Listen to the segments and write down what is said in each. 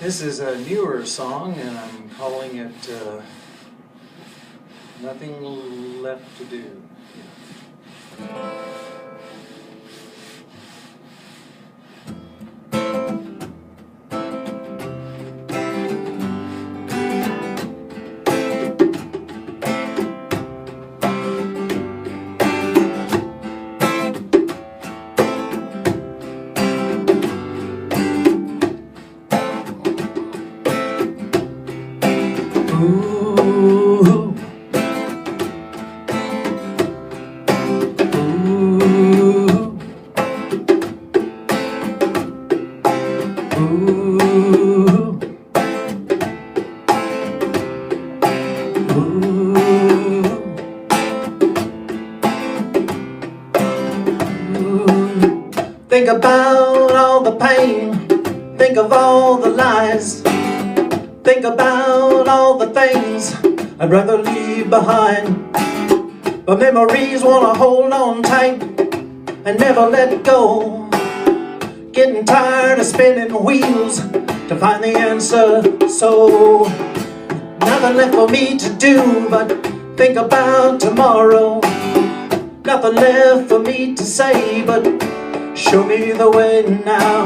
This is a newer song, and I'm calling it Nothing Left to Do. Ooh. Think about all the pain, think of all the lies, think about all the things I'd rather leave behind. But memories wanna hold on tight and never let go. Getting tired of spinning wheels to find the answer, so nothing left for me to do but think about tomorrow. Nothing left for me to say but show me the way now.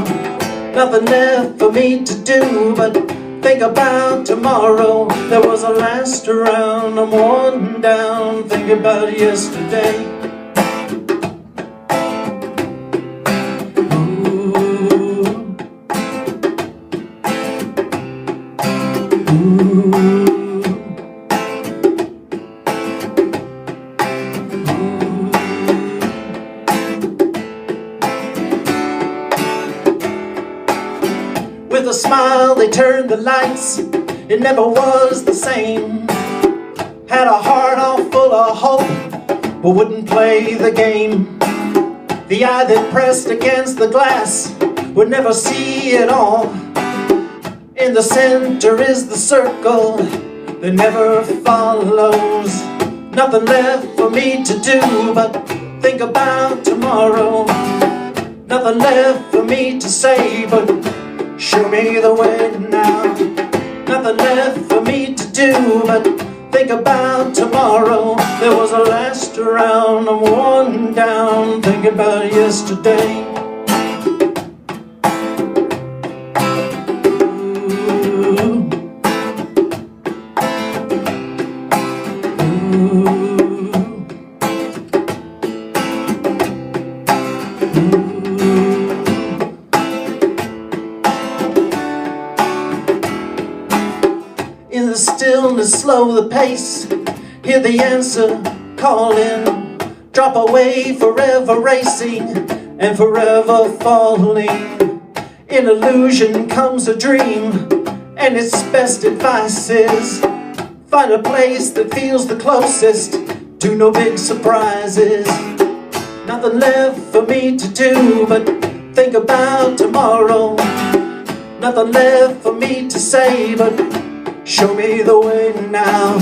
Nothing left for me to do but think about tomorrow. There was a last around, I'm worn down, think about yesterday. With a smile they turned the lights, it never was the same. Had a heart all full of hope, but wouldn't play the game. The eye that pressed against the glass would never see it all. In the center is the circle that never follows. Nothing left for me to do but think about tomorrow. Nothing left for me to say but show me the way now. Nothing left for me to do but think about tomorrow. There was a last around, I'm worn down, thinking about yesterday. In the stillness, slow the pace, hear the answer calling. Drop away, forever racing and forever falling. In illusion comes a dream, and its best advice is find a place that feels the closest to no big surprises. Nothing left for me to do but think about tomorrow. Nothing left for me to say but show me the way now.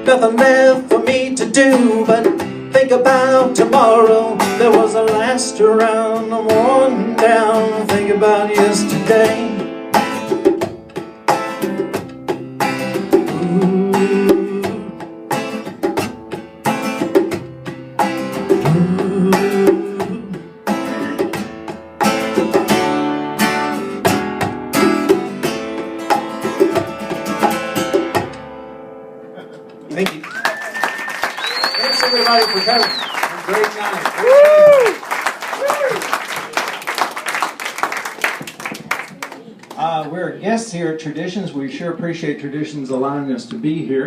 Nothing left for me to do but think about tomorrow. There was a last around, I'm worn down, think about yesterday. Thank you. Thanks everybody for coming. Great night. We're guests here at Traditions. We sure appreciate Traditions allowing us to be here.